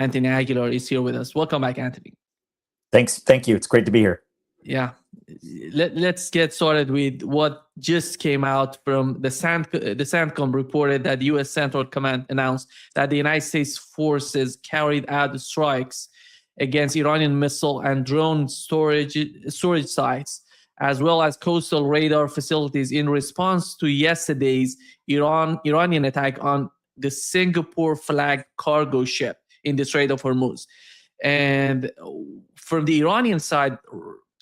Anthony Aguilar is here with us. Welcome back, Anthony. Thank you. It's great to be here. Yeah. Let's get started with what just came out from the CENTCOM reported that the U.S. Central Command announced that the United States forces carried out strikes against Iranian missile and drone storage sites, as well as coastal radar facilities in response to yesterday's Iranian attack on the Singapore flagged cargo ship in the Strait of Hormuz. And from the Iranian side,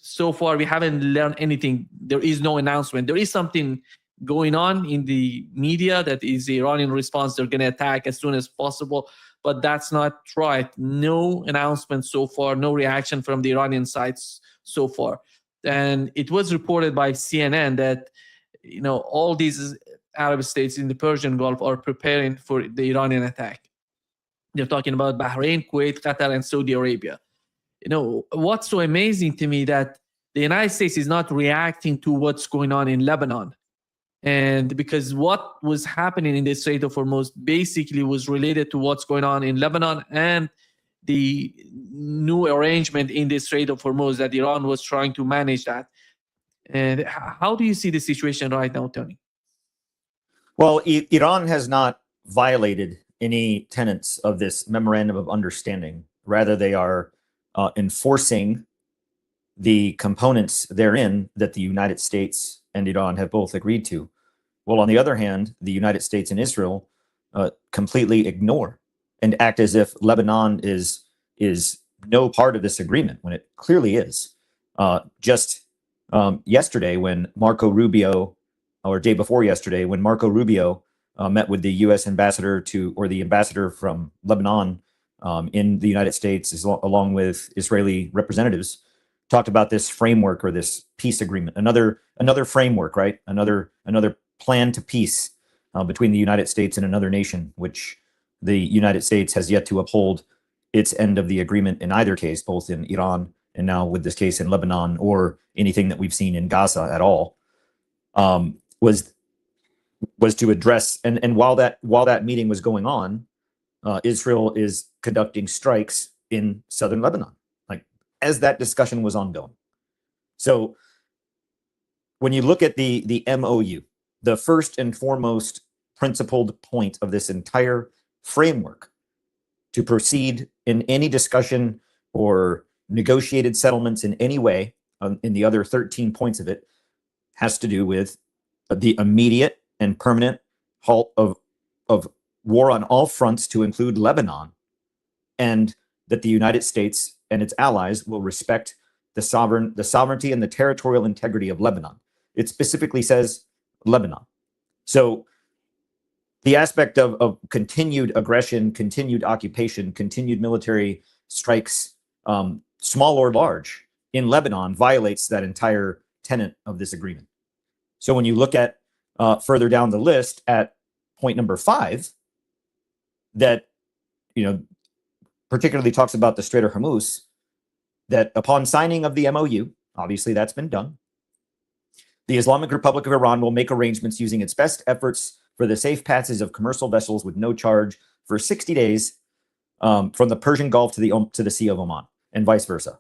so far, we haven't learned anything. There is no announcement. There is something going on in the media that is the Iranian response. They're going to attack as soon as possible, but that's not right. No announcement so far, no reaction from the Iranian side so far. And it was reported by CNN that, all these Arab states in the Persian Gulf are preparing for the Iranian attack. They're talking about Bahrain, Kuwait, Qatar, and Saudi Arabia. What's so amazing to me that the United States is not reacting to what's going on in Lebanon. And because what was happening in the Strait of Hormuz basically was related to what's going on in Lebanon and the new arrangement in the Strait of Hormuz that Iran was trying to manage that. And how do you see the situation right now, Tony? Well, Iran has not violated any tenets of this memorandum of understanding. Rather, they are enforcing the components therein that the United States and Iran have both agreed to. Well, on the other hand, the United States and Israel completely ignore and act as if Lebanon is no part of this agreement when it clearly is. Just yesterday, when Marco Rubio, or day before yesterday, when Marco Rubio met with the U.S. ambassador the ambassador from Lebanon in the United States, along with Israeli representatives, talked about this framework or this peace agreement, another framework, right? Another plan to peace between the United States and another nation, which the United States has yet to uphold its end of the agreement in either case, both in Iran and now with this case in Lebanon, or anything that we've seen in Gaza at all, was to address. And while that meeting was going on, Israel is conducting strikes in southern Lebanon, as that discussion was ongoing. So when you look at the MOU, the first and foremost principled point of this entire framework to proceed in any discussion or negotiated settlements in any way, in the other 13 points of it, has to do with the immediate and permanent halt of war on all fronts to include Lebanon, and that the United States and its allies will respect the sovereignty and the territorial integrity of Lebanon. It specifically says Lebanon. So the aspect of continued aggression, continued occupation, continued military strikes, small or large, in Lebanon violates that entire tenet of this agreement. So when you look at further down the list at point number 5, that particularly talks about the Strait of Hormuz, that upon signing of the MOU, obviously that's been done, the Islamic Republic of Iran will make arrangements using its best efforts for the safe passage of commercial vessels with no charge for 60 days from the Persian Gulf to the Sea of Oman, and vice versa.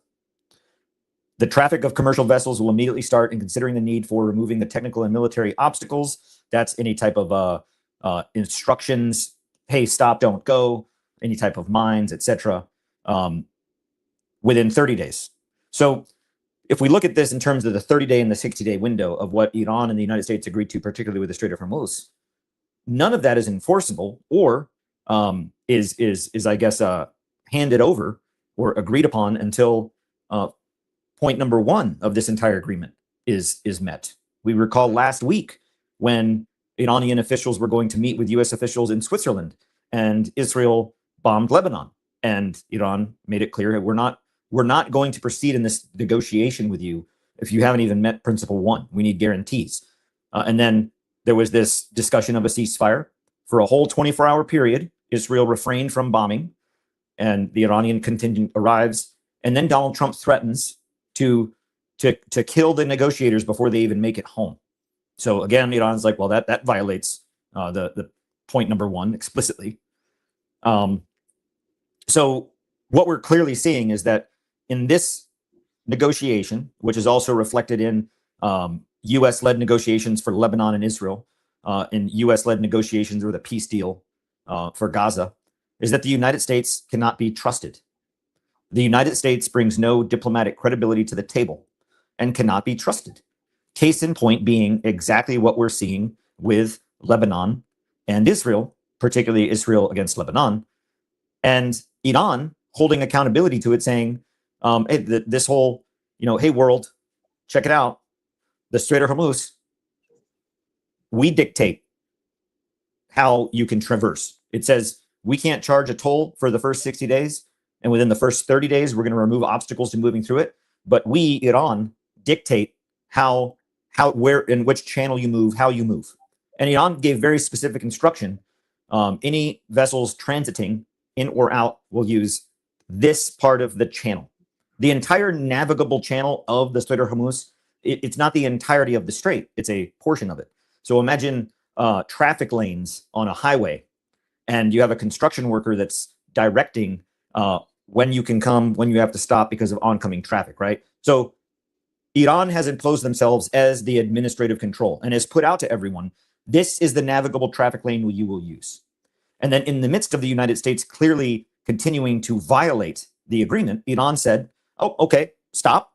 The traffic of commercial vessels will immediately start in considering the need for removing the technical and military obstacles. That's any type of instructions, hey, stop, don't go, any type of mines, etc., within 30 days. So if we look at this in terms of the 30-day and the 60-day window of what Iran and the United States agreed to, particularly with the Strait of Hormuz, none of that is enforceable or is I guess handed over or agreed upon until point number 1 of this entire agreement is met. We recall last week when Iranian officials were going to meet with U.S. officials in Switzerland, and Israel bombed Lebanon, and Iran made it clear that we're not going to proceed in this negotiation with you if you haven't even met principle 1. We need guarantees. And then there was this discussion of a ceasefire for a whole 24-hour period. Israel refrained from bombing, and the Iranian contingent arrives, and then Donald Trump threatens to kill the negotiators before they even make it home. So again, Iran's like, well, that violates the point number 1 explicitly. So what we're clearly seeing is that in this negotiation, which is also reflected in U.S.-led negotiations for Lebanon and Israel, in U.S.-led negotiations with a peace deal for Gaza, is that the United States cannot be trusted. The United States brings no diplomatic credibility to the table and cannot be trusted. Case in point being exactly what we're seeing with Lebanon and Israel, particularly Israel against Lebanon, and Iran holding accountability to it, saying, hey, this whole, hey, world, check it out. The Strait of Hormuz, we dictate how you can traverse. It says we can't charge a toll for the first 60 days. And within the first 30 days, we're going to remove obstacles to moving through it. But we, Iran, dictate where, in which channel you move, how you move. And Iran gave very specific instruction. Any vessels transiting in or out will use this part of the channel. The entire navigable channel of the Strait of Hormuz, it's not the entirety of the strait, it's a portion of it. So imagine traffic lanes on a highway, and you have a construction worker that's directing when you can come, when you have to stop because of oncoming traffic, right? So Iran has imposed themselves as the administrative control and has put out to everyone, this is the navigable traffic lane you will use. And then in the midst of the United States clearly continuing to violate the agreement, Iran said, oh, okay, stop.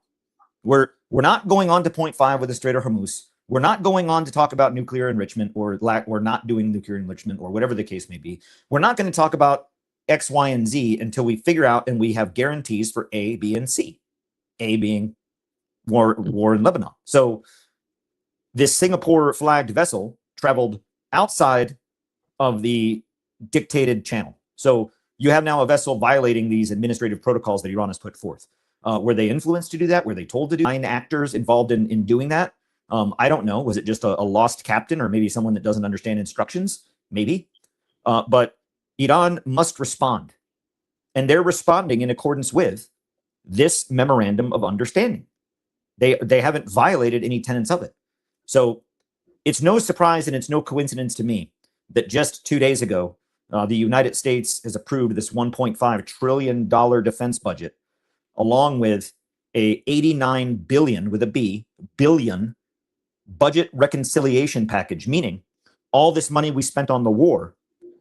We're not going on to point 5 with the Strait of Hormuz. We're not going on to talk about nuclear enrichment or we're not doing nuclear enrichment or whatever the case may be. We're not going to talk about X, Y, and Z until we figure out and we have guarantees for A, B, and C. A being war in Lebanon. So this Singapore flagged vessel traveled outside of the dictated channel. So you have now a vessel violating these administrative protocols that Iran has put forth. Were they influenced to do that? Were they told to do 9 actors involved in doing that? I don't know. Was it just a lost captain or maybe someone that doesn't understand instructions? Maybe. But Iran must respond. And they're responding in accordance with this memorandum of understanding. They haven't violated any tenets of it. So it's no surprise and it's no coincidence to me that just 2 days ago, the United States has approved this $1.5 trillion defense budget, along with a 89 billion with a B billion budget reconciliation package, meaning all this money we spent on the war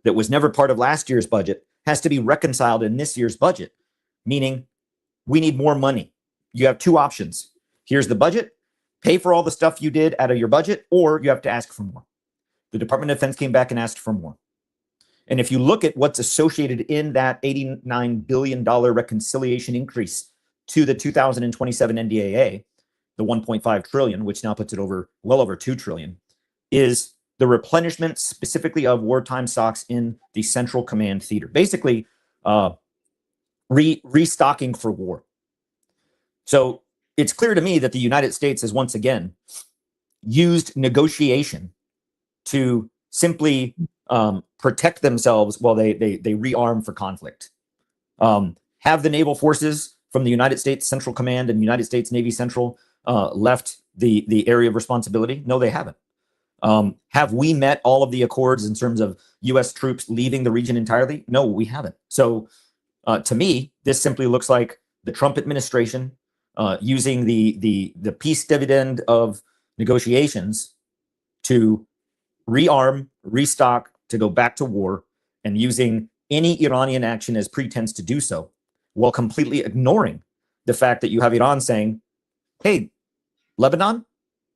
that was never part of last year's budget has to be reconciled in this year's budget, meaning we need more money. You have 2 options. Here's the budget, pay for all the stuff you did out of your budget, or you have to ask for more. The Department of Defense came back and asked for more. And if you look at what's associated in that $89 billion reconciliation increase to the 2027 NDAA, the 1.5 trillion, which now puts it well over 2 trillion, is the replenishment specifically of wartime stocks in the Central Command Theater. Basically, restocking for war. So it's clear to me that the United States has once again used negotiation to simply protect themselves while they rearm for conflict. Have the naval forces from the United States Central Command and United States Navy Central left the area of responsibility? No, they haven't. Have we met all of the accords in terms of U.S. troops leaving the region entirely? No, we haven't. So to me, this simply looks like the Trump administration using the peace dividend of negotiations to rearm, restock, to go back to war, and using any Iranian action as pretense to do so, while completely ignoring the fact that you have Iran saying, hey, Lebanon,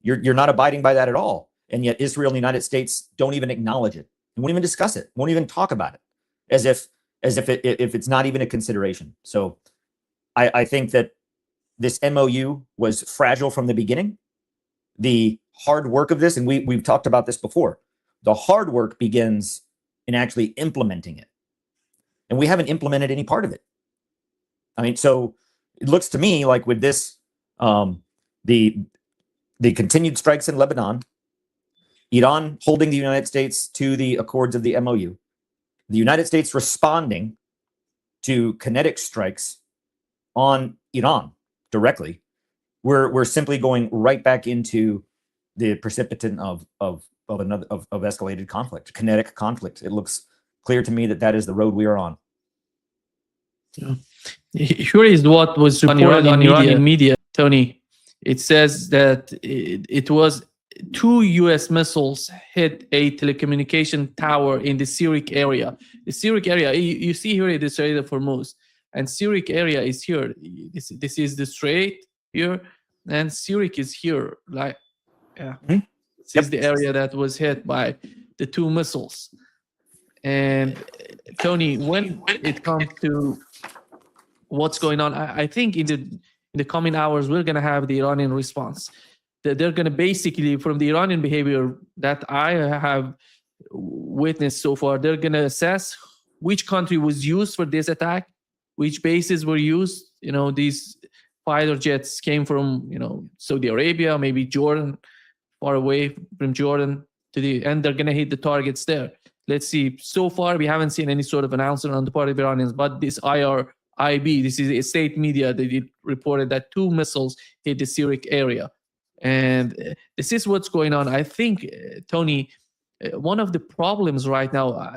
you're not abiding by that at all. And yet Israel and the United States don't even acknowledge it, and won't even discuss it, won't even talk about it, as if it's not even a consideration. So I think that this MOU was fragile from the beginning. The hard work of this, and we've talked about this before, the hard work begins in actually implementing it. And we haven't implemented any part of it. I mean, so it looks to me like with this, the continued strikes in Lebanon, Iran holding the United States to the accords of the MOU, the United States responding to kinetic strikes on Iran directly, we're simply going right back into the precipitant of escalated conflict, kinetic conflict. It looks clear to me that is the road we are on. Yeah. Here is what was reported on Iranian media, Tony. It says that it was 2 U.S. missiles hit a telecommunication tower in the Syriac area. The Syriac area, you see here the Strait of Hormuz, and Syriac area is here. This is the strait here, and Syriac is here. Like, yeah, this is the area that was hit by the 2 missiles. And Tony, when it comes to what's going on, I think in the coming hours we're going to have the Iranian response. They're going to basically, from the Iranian behavior that I have witnessed so far, they're going to assess which country was used for this attack, which bases were used. These fighter jets came from Saudi Arabia, maybe Jordan, far away from Jordan, and they're going to hit the targets there. Let's see. So far, we haven't seen any sort of announcement on the part of Iranians, but this IRIB, this is a state media, they reported that 2 missiles hit the Syriac area. And this is what's going on. I think, Tony, one of the problems right now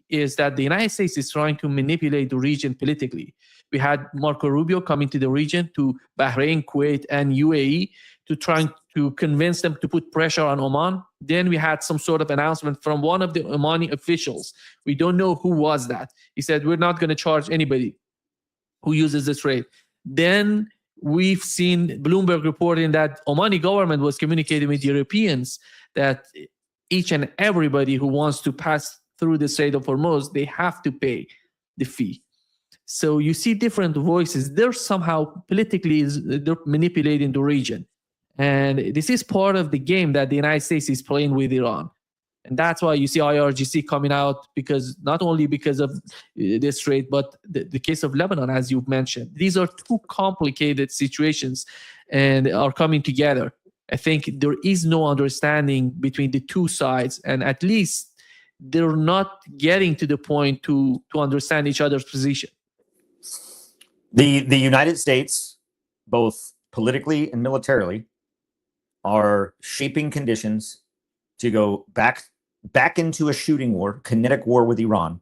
is that the United States is trying to manipulate the region politically. We had Marco Rubio coming to the region, to Bahrain, Kuwait, and UAE, to try to convince them to put pressure on Oman. Then we had some sort of announcement from one of the Omani officials. We don't know who was that. He said, we're not going to charge anybody who uses this rate. Then we've seen Bloomberg reporting that Omani government was communicating with Europeans that each and everybody who wants to pass through the Strait of Hormuz, they have to pay the fee. So you see different voices. They're somehow politically they're manipulating the region. And this is part of the game that the United States is playing with Iran. And that's why you see IRGC coming out, because not only because of this trade, but the case of Lebanon, as you've mentioned. These are 2 complicated situations and are coming together. I think there is no understanding between the 2 sides, and at least they're not getting to the point to understand each other's position. The United States, both politically and militarily, are shaping conditions to go back into a shooting war, kinetic war with Iran,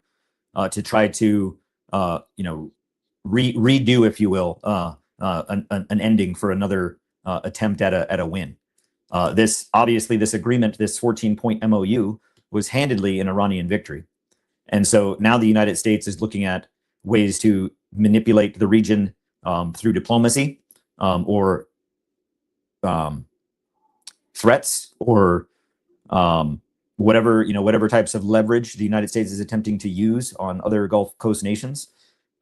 to try to redo, if you will, an ending for another attempt at a win. This agreement, this 14-point MOU, was handedly an Iranian victory, and so now the United States is looking at ways to manipulate the region through diplomacy, or threats, or whatever types of leverage the United States is attempting to use on other Gulf Coast nations,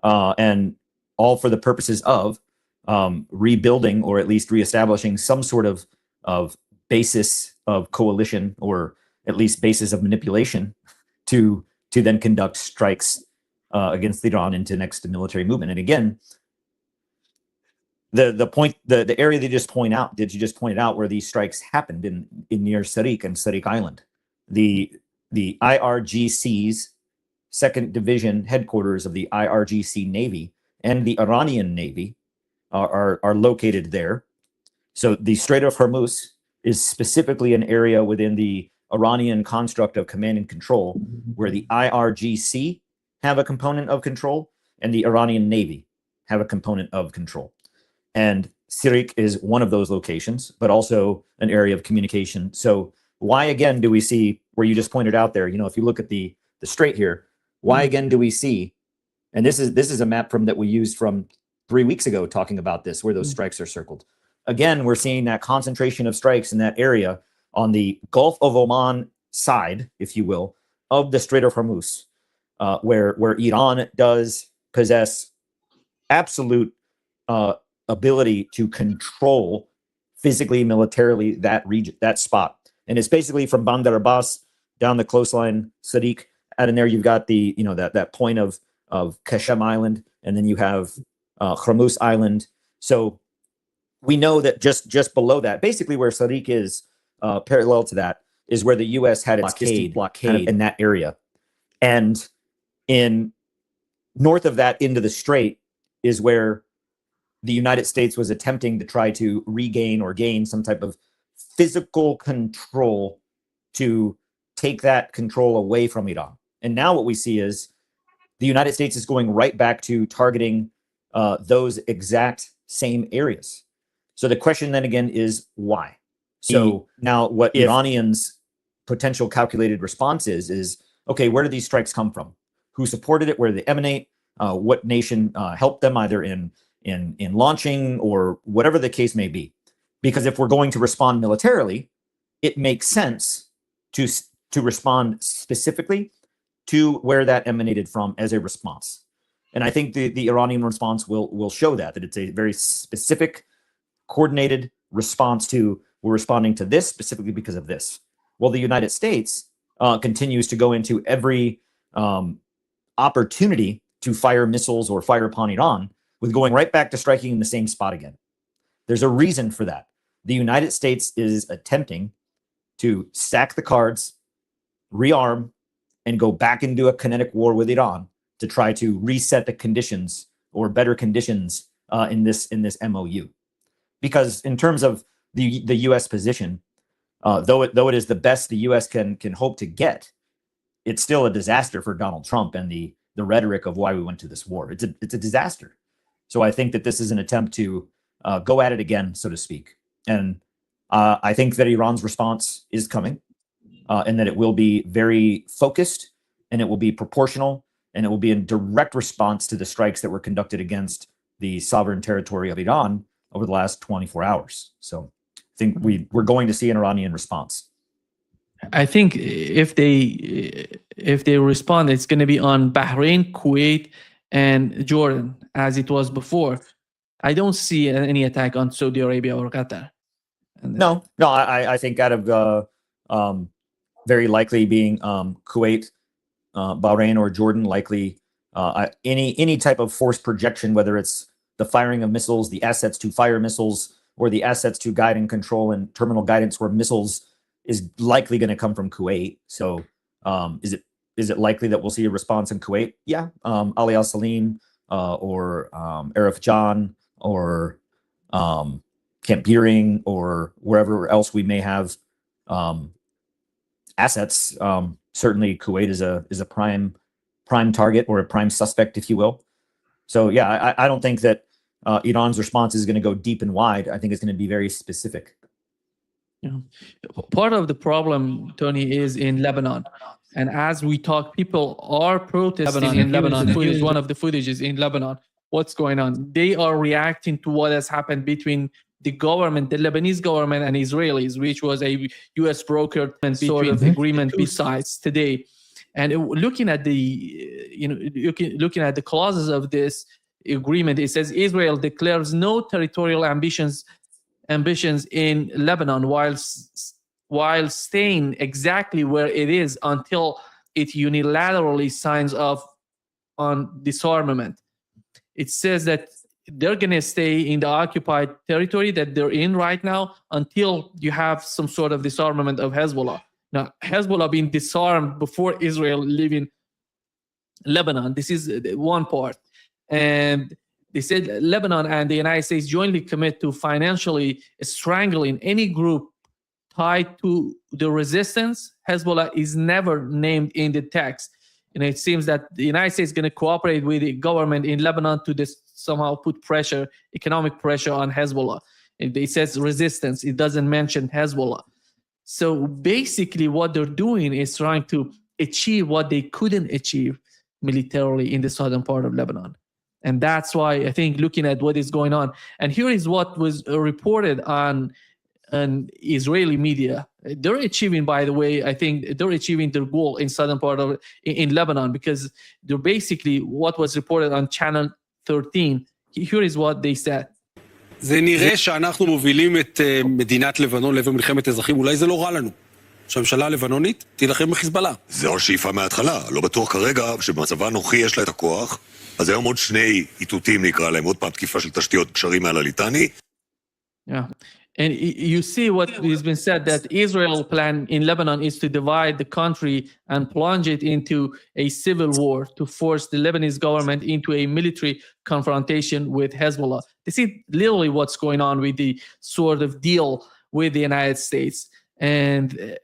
and all for the purposes of rebuilding, or at least reestablishing, some sort of basis of coalition, or at least basis of manipulation, to then conduct strikes against Iran into next military movement. And again, the area that you just pointed out where these strikes happened in near Sarik and Sarik Island, the IRGC's 2nd Division headquarters of the IRGC Navy and the Iranian Navy are located there. So the Strait of Hormuz is specifically an area within the Iranian construct of command and control, where the IRGC have a component of control and the Iranian Navy have a component of control. And Sirik is one of those locations, but also an area of communication. So why again do we see, where you just pointed out there, if you look at the strait here, why again do we see, and this is a map that we used from 3 weeks ago talking about this, where those strikes are circled. Again, we're seeing that concentration of strikes in that area on the Gulf of Oman side, if you will, of the Strait of Hormuz, where Iran does possess absolute ability to control physically, militarily, that region, that spot. And it's basically from Bandar Abbas down the coastline, Sadiq, out in there you've got the that point of Kashem Island, and then you have Hormuz Island. So we know that just below that, basically where Sadiq is, parallel to that, is where the U.S. had its blockade in that area. And in north of that into the strait is where the United States was attempting to try to regain or gain some type of physical control to take that control away from Iran. And now what we see is the United States is going right back to targeting those exact same areas. So the question then again is why? So now what Iranians' potential calculated response is, okay, where do these strikes come from? Who supported it? Where do they emanate? What nation helped them either in launching or whatever the case may be? Because if we're going to respond militarily, it makes sense to respond specifically to where that emanated from as a response. And I think the Iranian response will show that it's a very specific, coordinated response to, we're responding to this specifically because of this. Well, the United States continues to go into every opportunity to fire missiles or fire upon Iran with going right back to striking in the same spot again. There's a reason for that. The United States is attempting to stack the cards, rearm, and go back into a kinetic war with Iran to try to reset the conditions or better conditions in this MOU. Because in terms of the U.S. position, though it is the best the U.S. can hope to get, it's still a disaster for Donald Trump and the rhetoric of why we went to this war. It's a disaster. So I think that this is an attempt to go at it again, so to speak. And I think that Iran's response is coming, and that it will be very focused, and it will be proportional, and it will be in direct response to the strikes that were conducted against the sovereign territory of Iran over the last 24 hours. So I think we're going to see an Iranian response. I think if they respond, it's going to be on Bahrain, Kuwait, and Jordan, as it was before. I don't see any attack on Saudi Arabia or Qatar. No, I think out of very likely being Kuwait, Bahrain, or Jordan, likely any type of force projection, whether it's the firing of missiles, the assets to fire missiles, or the assets to guide and control and terminal guidance where missiles is likely going to come from Kuwait. So is it likely that we'll see a response in Kuwait? Yeah. Ali Al Salim or Arif Jan or Camp Beering or wherever else we may have assets. Certainly Kuwait is a prime target or a prime suspect, if you will. So yeah, I don't think that Iran's response is going to go deep and wide. I think it's going to be very specific. Yeah. Part of the problem, Tony, is in Lebanon. And as we talk, people are protesting in Lebanon. Here's one of the footages in Lebanon. What's going on? They are reacting to what has happened between the government, the Lebanese government, and Israelis, which was a U.S. brokered sort of agreement two sides today. And looking at looking at the clauses of this agreement, it says Israel declares no territorial ambitions in Lebanon while staying exactly where it is until it unilaterally signs off on disarmament. It says that they're going to stay in the occupied territory that they're in right now until you have some sort of disarmament of Hezbollah. Now, Hezbollah being disarmed before Israel leaving Lebanon. This is one part. And they said Lebanon and the United States jointly commit to financially strangling any group tied to the resistance. Hezbollah is never named in the text. And it seems that the United States is going to cooperate with the government in Lebanon to somehow put pressure, economic pressure on Hezbollah. It says resistance. It doesn't mention Hezbollah. So basically what they're doing is trying to achieve what they couldn't achieve militarily in the southern part of Lebanon. And that's why I think looking at what is going on, and here is what was reported on Israeli media. They're achieving, by the way, I think they're achieving their goal in southern part of in Lebanon, because they're basically what was reported on channel 13. Here is what they said. זה נראה שאנחנו מובילים את מדינת לבנון לעבר מלחמת אזרחים, אולי זה לא רע לנו. שהממשלה הלבנונית תילחם בחיזבאללה. זו השאיפה מההתחלה, לא בטוח כרגע שבמצבה הנוכחי יש לה את הכוח. אז היום עוד שני איתותים נקרא להם, עוד פעם תקיפה של תשתיות קשרים מעל הליטני. Yeah. And you see what has been said, that Israel's plan in Lebanon is to divide the country and plunge it into a civil war to force the Lebanese government into a military confrontation with Hezbollah. This is literally what's going on with the sort of deal with the United States. And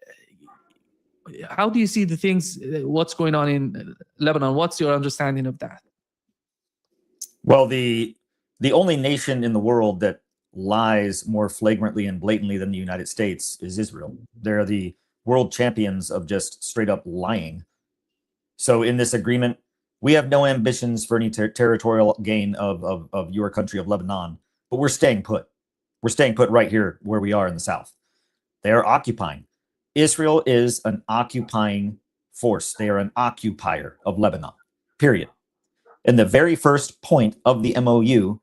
how do you see the things, what's going on in Lebanon? What's your understanding of that? Well, the only nation in the world that lies more flagrantly and blatantly than the United States is Israel. They're the world champions of just straight up lying. So in this agreement, we have no ambitions for any territorial gain of your country of Lebanon, but we're staying put. We're staying put right here where we are in the south. They are occupying. Israel is an occupying force. They are an occupier of Lebanon, period. And the very first point of the MOU,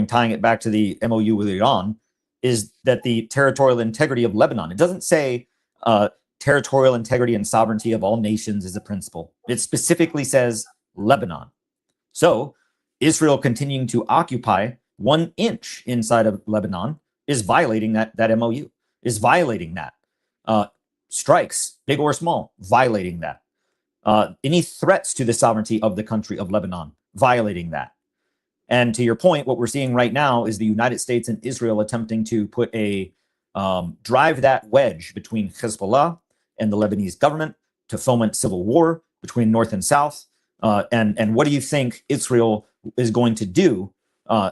tying it back to the MOU with Iran, is that the territorial integrity of Lebanon, it doesn't say territorial integrity and sovereignty of all nations is a principle. It specifically says Lebanon. So Israel continuing to occupy 1 inch inside of Lebanon is violating that MOU, is violating that. Strikes, big or small, violating that. Any threats to the sovereignty of the country of Lebanon, violating that. And to your point, what we're seeing right now is the United States and Israel attempting to put drive that wedge between Hezbollah and the Lebanese government to foment civil war between North and South. And what do you think Israel is going to do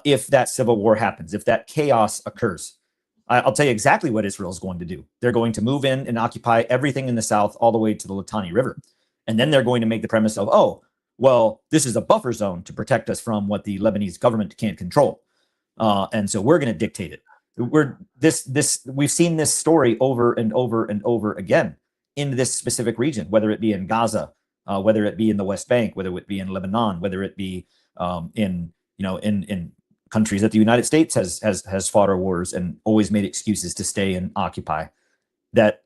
if that civil war happens, if that chaos occurs? I'll tell you exactly what Israel is going to do. They're going to move in and occupy everything in the south all the way to the Litani River. And then they're going to make the premise of, oh, well, this is a buffer zone to protect us from what the Lebanese government can't control. And so we're going to dictate it. We've seen this story over and over and over again in this specific region, whether it be in Gaza, whether it be in the West Bank, whether it be in Lebanon, whether it be in countries that the United States has fought our wars and always made excuses to stay and occupy. That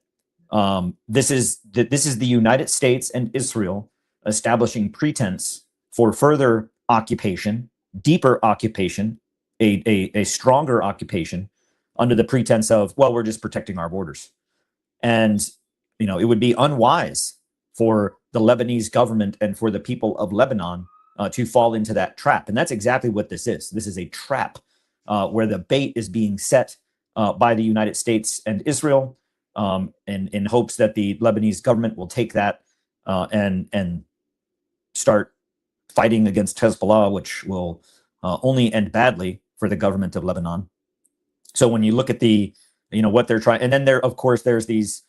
this is the United States and Israel establishing pretense for further occupation, deeper occupation, a stronger occupation under the pretense of, well, we're just protecting our borders. And it would be unwise for the Lebanese government and for the people of Lebanon to fall into that trap. And that's exactly what this is. This is a trap where the bait is being set by the United States and Israel in hopes that the Lebanese government will take that and start fighting against Hezbollah, which will only end badly for the government of Lebanon. So when you look at what they're trying, and then there's these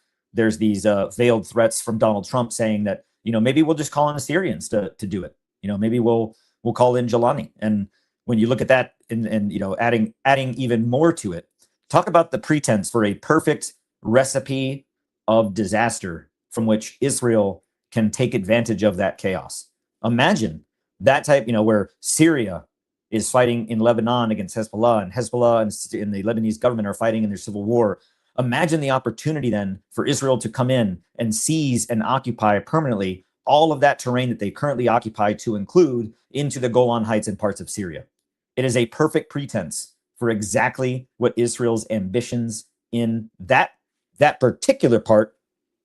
veiled threats from Donald Trump saying that, maybe we'll just call in the Syrians to do it. Maybe we'll call in Jelani. And when you look at that and adding even more to it, talk about the pretense for a perfect recipe of disaster from which Israel can take advantage of that chaos. Imagine that type, where Syria is fighting in Lebanon against Hezbollah, and Hezbollah and the Lebanese government are fighting in their civil war. Imagine the opportunity then for Israel to come in and seize and occupy permanently all of that terrain that they currently occupy, to include into the Golan Heights and parts of Syria. It is a perfect pretense for exactly what Israel's ambitions in that particular part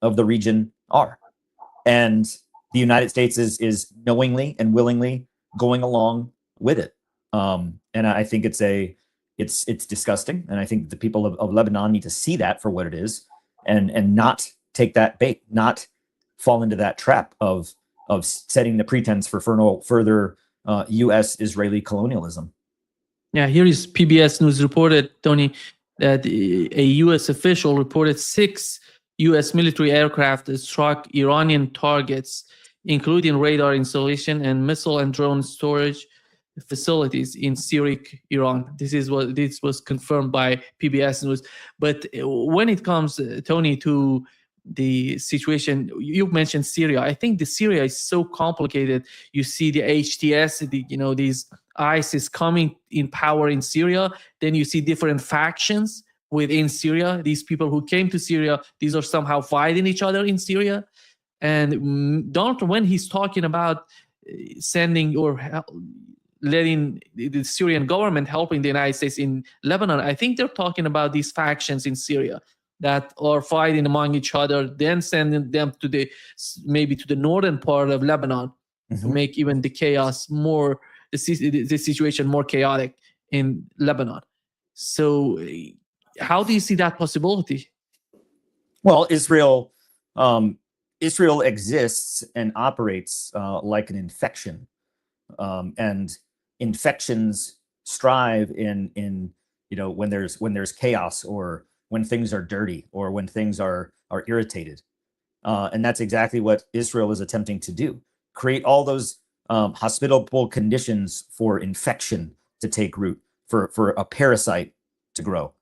of the region are. And the United States is knowingly and willingly going along with it. And I think it's disgusting. And I think the people of Lebanon need to see that for what it is and not take that bait, not fall into that trap of setting the pretense for further U.S.-Israeli colonialism. Yeah, here is PBS News reported, Tony, that a U.S. official reported 6 U.S. military aircraft struck Iranian targets, including radar installation and missile and drone storage facilities in Syriac, Iran. This was confirmed by PBS News. But when it comes, Tony, to the situation, you mentioned Syria. I think the Syria is so complicated. You see the HTS, these ISIS coming in power in Syria. Then you see different factions within Syria. These people who came to Syria, these are somehow fighting each other in Syria. And Donald Trump, when he's talking about sending or letting the Syrian government helping the United States in Lebanon, I think they're talking about these factions in Syria that are fighting among each other, then sending them to maybe to the northern part of Lebanon to make even the chaos more, the situation more chaotic in Lebanon. So how do you see that possibility? Well, Israel Israel exists and operates like an infection, and infections strive in when there's chaos, or when things are dirty, or when things are irritated, and that's exactly what Israel is attempting to do: create all those hospitable conditions for infection to take root, for a parasite to grow.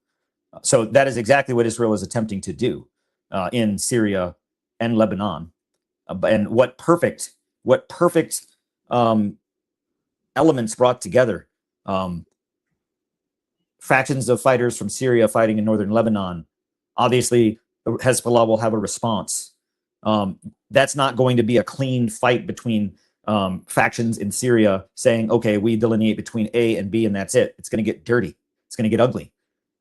So that is exactly what Israel is attempting to do in Syria and Lebanon. And what perfect elements brought together. Factions of fighters from Syria fighting in northern Lebanon. Obviously, Hezbollah will have a response. That's not going to be a clean fight between factions in Syria saying, okay, we delineate between A and B and that's it. It's going to get dirty. It's going to get ugly.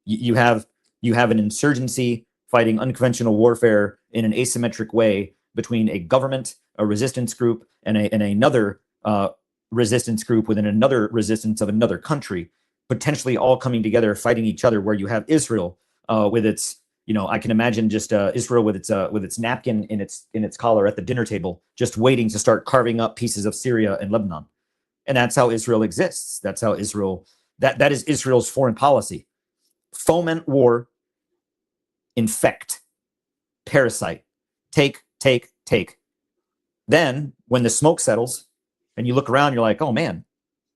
You have an insurgency fighting unconventional warfare in an asymmetric way between a government, a resistance group, and another resistance group within another resistance of another country, potentially all coming together fighting each other. Where you have Israel with its, I can imagine just Israel with its napkin in its collar at the dinner table, just waiting to start carving up pieces of Syria and Lebanon. And that's how Israel exists. That's how Israel. That is Israel's foreign policy. Foment war, infect, parasite, take. Then when the smoke settles and you look around, you're like, oh man,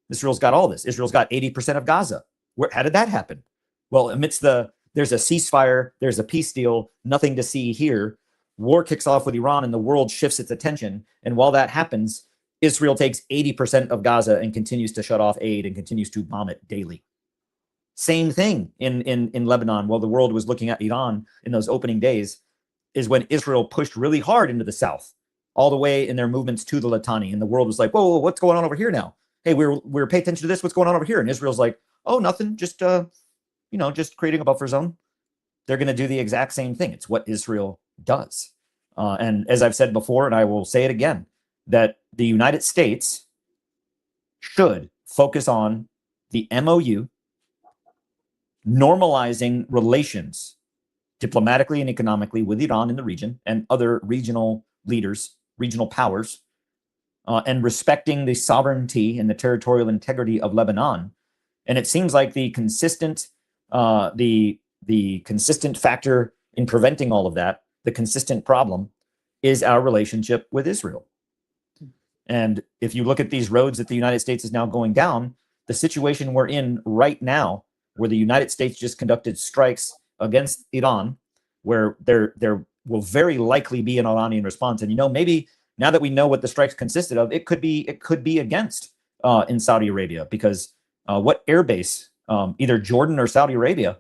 Israel's got all this. Israel's got 80% of Gaza. How did that happen? Well, there's a ceasefire, there's a peace deal, nothing to see here. War kicks off with Iran and the world shifts its attention. And while that happens, Israel takes 80% of Gaza and continues to shut off aid and continues to bomb it daily. Same thing in Lebanon. While the world was looking at Iran in those opening days, is when Israel pushed really hard into the south, all the way in their movements to the Litani. And the world was like, whoa, what's going on over here now? Hey, we're paying attention to this. What's going on over here? And Israel's like, oh, nothing. Just just creating a buffer zone. They're going to do the exact same thing. It's what Israel does. And as I've said before, and I will say it again, that the United States should focus on the MOU, normalizing relations diplomatically and economically with Iran in the region and other regional leaders, regional powers, and respecting the sovereignty and the territorial integrity of Lebanon. And it seems like the consistent factor in preventing all of that, the consistent problem, is our relationship with Israel. And if you look at these roads that the United States is now going down, the situation we're in right now, where the United States just conducted strikes against Iran, where there will very likely be an Iranian response. And maybe now that we know what the strikes consisted of, it could be against in Saudi Arabia, because what airbase, either Jordan or Saudi Arabia,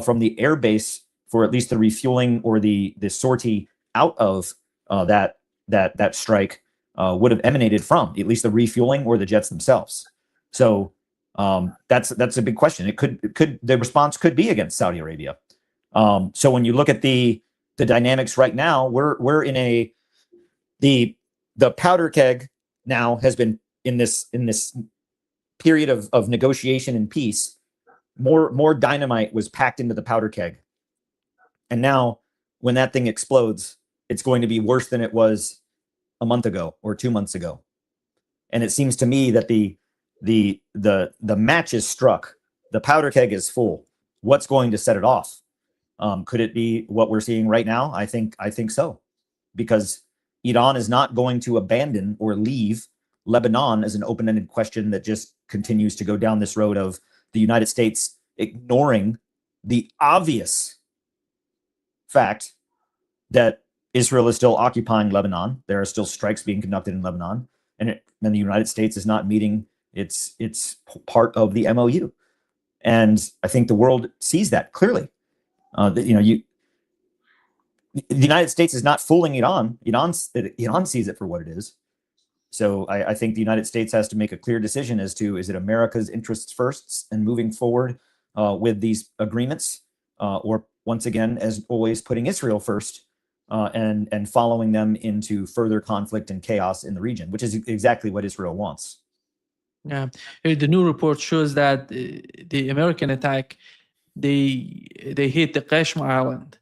from the airbase for at least the refueling or the sortie out of that strike would have emanated from at least the refueling or the jets themselves. So that's a big question. The response could be against Saudi Arabia. So when you look at the dynamics right now, we're in the powder keg now has been in this period of negotiation and peace. More dynamite was packed into the powder keg, and now when that thing explodes, it's going to be worse than it was a month ago or 2 months ago. And it seems to me that the match is struck. The powder keg is full. What's going to set it off? Could it be what we're seeing right now? I think so, because Iran is not going to abandon or leave Lebanon as an open-ended question that just continues to go down this road of the United States ignoring the obvious fact that Israel is still occupying Lebanon. There are still strikes being conducted in Lebanon, and the United States is not meeting its part of the MOU. And I think the world sees that clearly. The United States is not fooling Iran. Iran sees it for what it is. So I think the United States has to make a clear decision as to, is it America's interests first and moving forward with these agreements, or once again, as always, putting Israel first and following them into further conflict and chaos in the region, which is exactly what Israel wants. Yeah, the new report shows that the American attack, they hit the Qashm Island,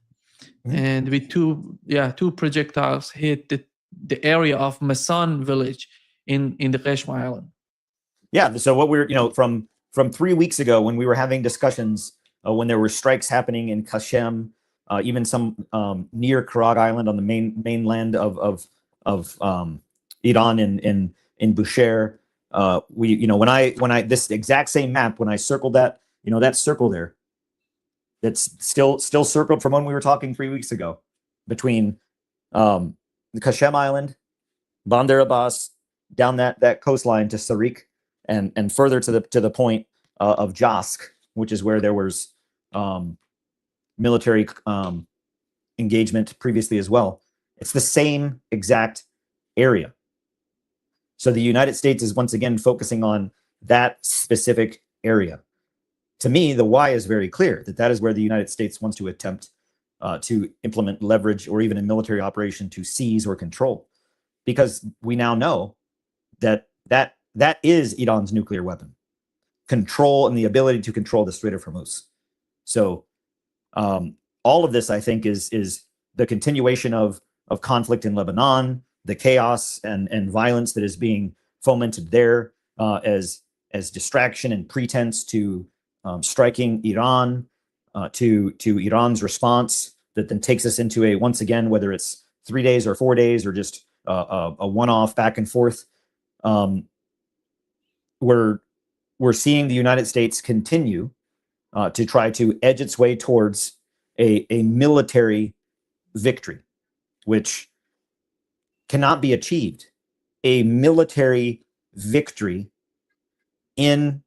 and with two projectiles hit the area of Masan village in the Qeshma Island. Yeah. So what we're, from 3 weeks ago when we were having discussions, when there were strikes happening in Kashem, even some near Karag Island on the mainland of Iran in Bushehr. When I this exact same map, when I circled that, that circle there, that's still circled from when we were talking 3 weeks ago, between the Kashem Island, Bandar Abbas, down that coastline to Sarik, and further to the point of Jask, which is where there was military engagement previously as well. It's the same exact area. So the United States is once again focusing on that specific area. To me, the why is very clear, that is where the United States wants to attempt to implement leverage or even a military operation to seize or control. Because we now know that is Iran's nuclear weapon. Control and the ability to control the Strait of Hormuz. So all of this, I think, is the continuation of conflict in Lebanon, the chaos and violence that is being fomented there as distraction and pretense to striking Iran, to Iran's response that then takes us into a, once again, whether it's 3 days or 4 days or just a one-off back and forth, we're seeing the United States continue to try to edge its way towards a military victory, which cannot be achieved. A military victory against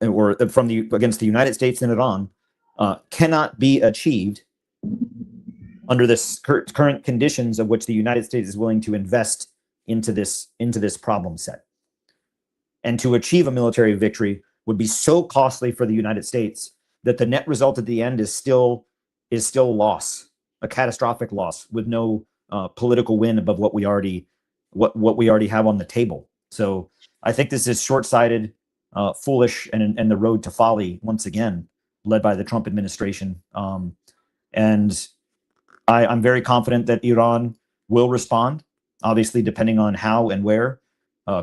the United States and Iran cannot be achieved under this current conditions of which the United States is willing to invest into this problem set. And to achieve a military victory would be so costly for the United States that the net result at the end is still loss, a catastrophic loss with no political win above what we already have on the table. So I think this is short-sighted, foolish, and the road to folly once again, led by the Trump administration. And I'm very confident that Iran will respond, obviously depending on how and where,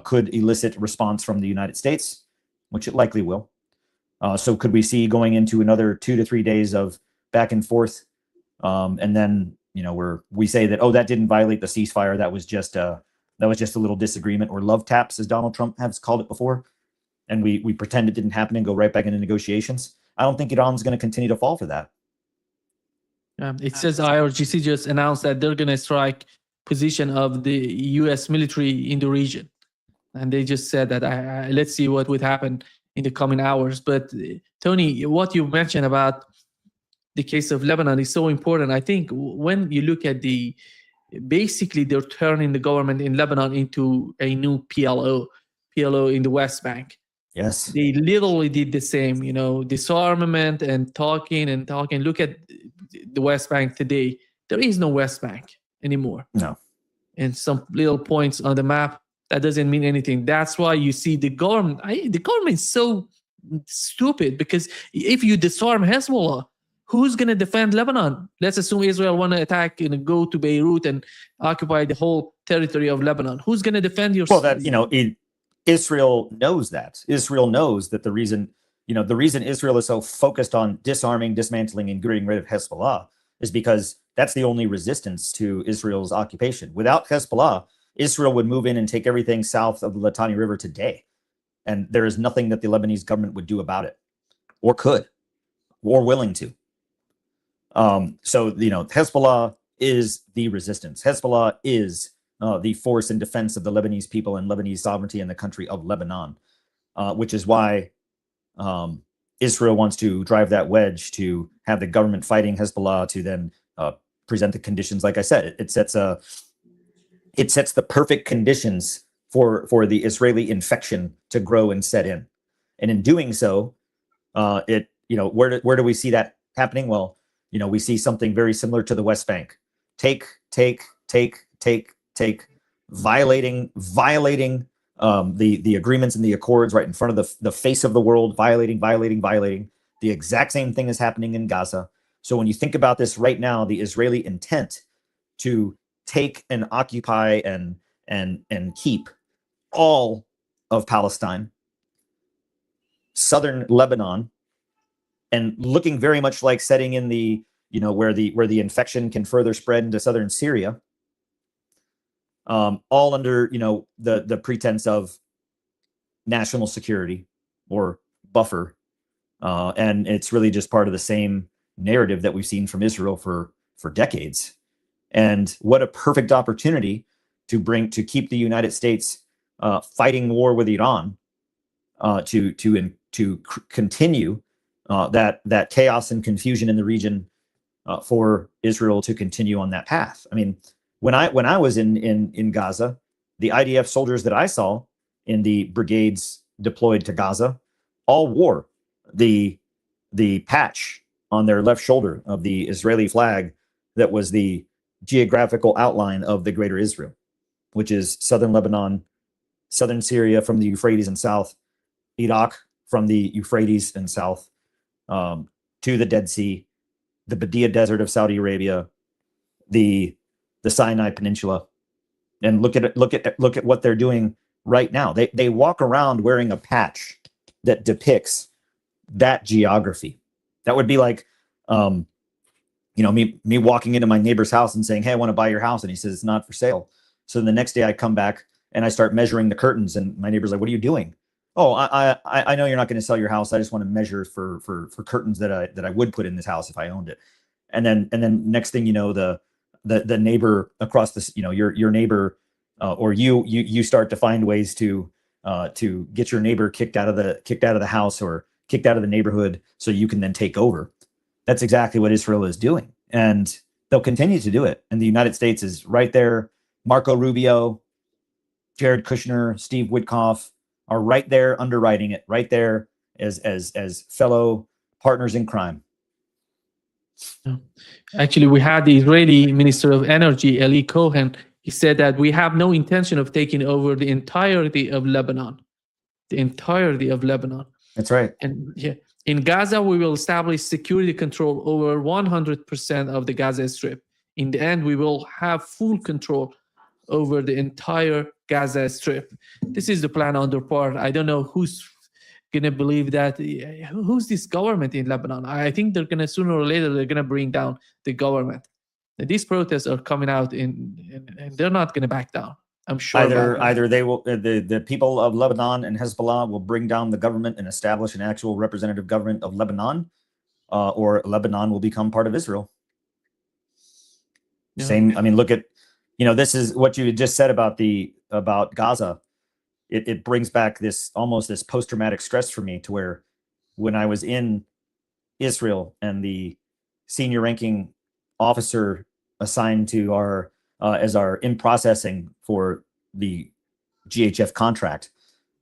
could elicit response from the United States, which it likely will. So could we see going into another 2 to 3 days of back and forth, and then we say that, oh, that didn't violate the ceasefire, that was just a little disagreement, or love taps, as Donald Trump has called it before, and we pretend it didn't happen and go right back into negotiations. I don't think Iran's going to continue to fall for that. It says IRGC just announced that they're going to strike position of the U.S. military in the region. And they just said that let's see what would happen in the coming hours. But Tony, what you mentioned about the case of Lebanon is so important. I think when you look at basically they're turning the government in Lebanon into a new PLO in the West Bank. Yes. They literally did the same, disarmament and talking. Look at the West Bank today. There is no West Bank anymore. No. And some little points on the map, that doesn't mean anything. That's why you see the government is so stupid, because if you disarm Hezbollah, who's going to defend Lebanon? Let's assume Israel want to attack and go to Beirut and occupy the whole territory of Lebanon. Who's going to defend your? Well, Israel knows that. Israel knows that the reason Israel is so focused on disarming, dismantling, and getting rid of Hezbollah is because that's the only resistance to Israel's occupation. Without Hezbollah, Israel would move in and take everything south of the Litani River today. And there is nothing that the Lebanese government would do about it, or could, or willing to. So Hezbollah is the resistance. Hezbollah is the force in defense of the Lebanese people and Lebanese sovereignty in the country of Lebanon, which is why Israel wants to drive that wedge to have the government fighting Hezbollah to then present the conditions. Like I said, it sets the perfect conditions for the Israeli infection to grow and set in. And in doing so, where do we see that happening? Well, we see something very similar to the West Bank. Take, violating the agreements and the accords right in front of the face of the world, violating. The exact same thing is happening in Gaza. So when you think about this right now, the Israeli intent to take and occupy and keep all of Palestine, southern Lebanon, and looking very much like setting in the, where the infection can further spread into southern Syria, all under, the pretense of national security or buffer. And it's really just part of the same narrative that we've seen from Israel for decades. And what a perfect opportunity to keep the United States fighting war with Iran, to continue that chaos and confusion in the region, for Israel to continue on that path. I mean, when I was in Gaza, the IDF soldiers that I saw in the brigades deployed to Gaza all wore the patch on their left shoulder of the Israeli flag that was the geographical outline of the Greater Israel, which is southern Lebanon, southern Syria from the Euphrates and south, Iraq from the Euphrates and south, to the Dead Sea, the Badia Desert of Saudi Arabia, the Sinai Peninsula. And look at what they're doing right now. They walk around wearing a patch that depicts that geography. That would be like, me walking into my neighbor's house and saying, "Hey, I want to buy your house," and he says it's not for sale. So the next day I come back and I start measuring the curtains, and my neighbor's like, "What are you doing?" "Oh, I know you're not going to sell your house. I just want to measure for curtains that I would put in this house if I owned it." And then next thing you know, the neighbor across this, your neighbor, or you start to find ways to get your neighbor kicked out of the house or kicked out of the neighborhood so you can then take over. That's exactly what Israel is doing, and they'll continue to do it. And the United States is right there. Marco Rubio, Jared Kushner, Steve Witkoff are right there underwriting it, right there as fellow partners in crime. Actually, we had the Israeli Minister of Energy, Eli Cohen. He said that we have no intention of taking over the entirety of Lebanon. The entirety of Lebanon. That's right. And yeah, in Gaza, we will establish security control over 100% of the Gaza Strip. In the end, we will have full control over the entire Gaza Strip. This is the plan on their part. I don't know who's gonna believe that. Who's this government in Lebanon? I think they're gonna, sooner or later, they're gonna bring down the government. And these protests are coming out and they're not gonna back down. I'm sure. Either they will, the people of Lebanon and Hezbollah will bring down the government and establish an actual representative government of Lebanon, or Lebanon will become part of Israel. Yeah. Same. I mean, look at, this is what you just said about Gaza. It brings back this post-traumatic stress for me, to where when I was in Israel and the senior ranking officer assigned to our as our in processing for the GHF contract,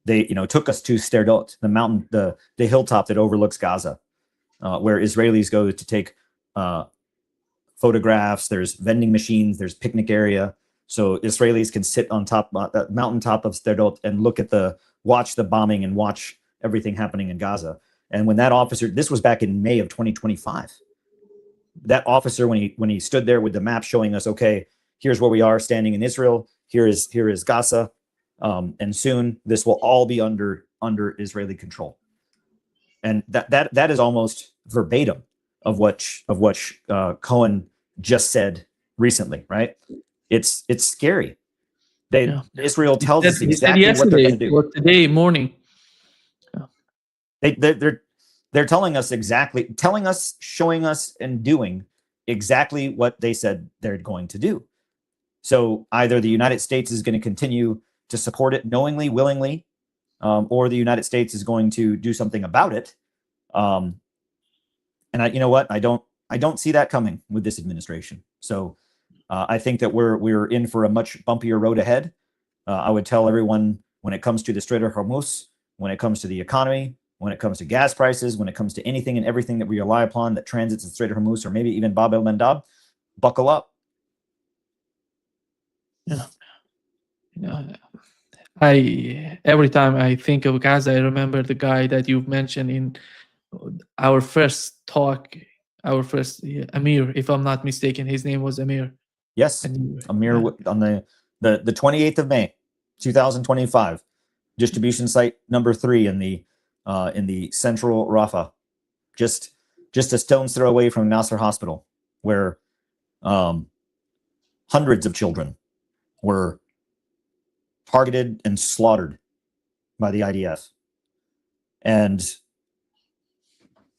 they took us to Sterdot, the mountain, the hilltop that overlooks Gaza, where Israelis go to take photographs. There's vending machines, there's picnic area, so Israelis can sit on top that mountaintop of Sterdot and watch the bombing and watch everything happening in Gaza. And when that officer, this was back in May of 2025, that officer, when he stood there with the map showing us, okay, here's where we are standing in Israel, here is Gaza, and soon this will all be under Israeli control. And that is almost verbatim of what Cohen just said recently, right? It's scary. Israel tells us exactly what they're going to do. Or today morning. They're telling us, showing us, and doing exactly what they said they're going to do. So either the United States is going to continue to support it knowingly, willingly, or the United States is going to do something about it. And you know what? I don't see that coming with this administration. So I think that we're in for a much bumpier road ahead. I would tell everyone, when it comes to the Strait of Hormuz, when it comes to the economy, when it comes to gas prices, when it comes to anything and everything that we rely upon that transits the Strait of Hormuz, or maybe even Bab el-Mandab, buckle up. Yeah. Every time I think of Gaza, I remember the guy that you've mentioned in our first talk our first Amir, if I'm not mistaken. His name was Amir. Yes, And Amir on the 28th of May, 2025, distribution site number 3 in the central Rafah, just a stone's throw away from Nasser Hospital, where hundreds of children were targeted and slaughtered by the IDF. And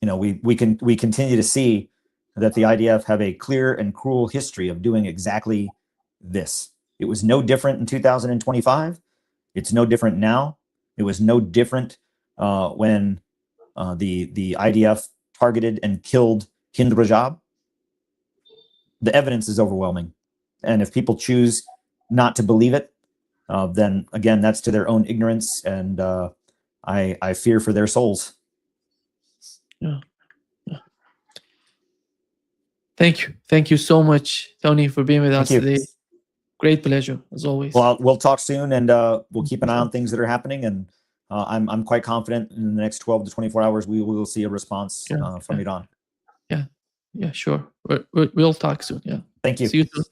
we continue to see that the IDF have a clear and cruel history of doing exactly this. It was no different in 2025. It's no different now. It was no different when the IDF targeted and killed Hind Rajab. The evidence is overwhelming. And if people choose not to believe it, then again, that's to their own ignorance. And I fear for their souls. Yeah. Thank you so much, Tony, for being with us today. Great pleasure, as always. Well, we'll talk soon, and we'll keep an eye on things that are happening. And I'm quite confident in the next 12 to 24 hours we will see a response from Iran. Yeah, sure. We'll talk soon. Yeah. Thank you. See you soon.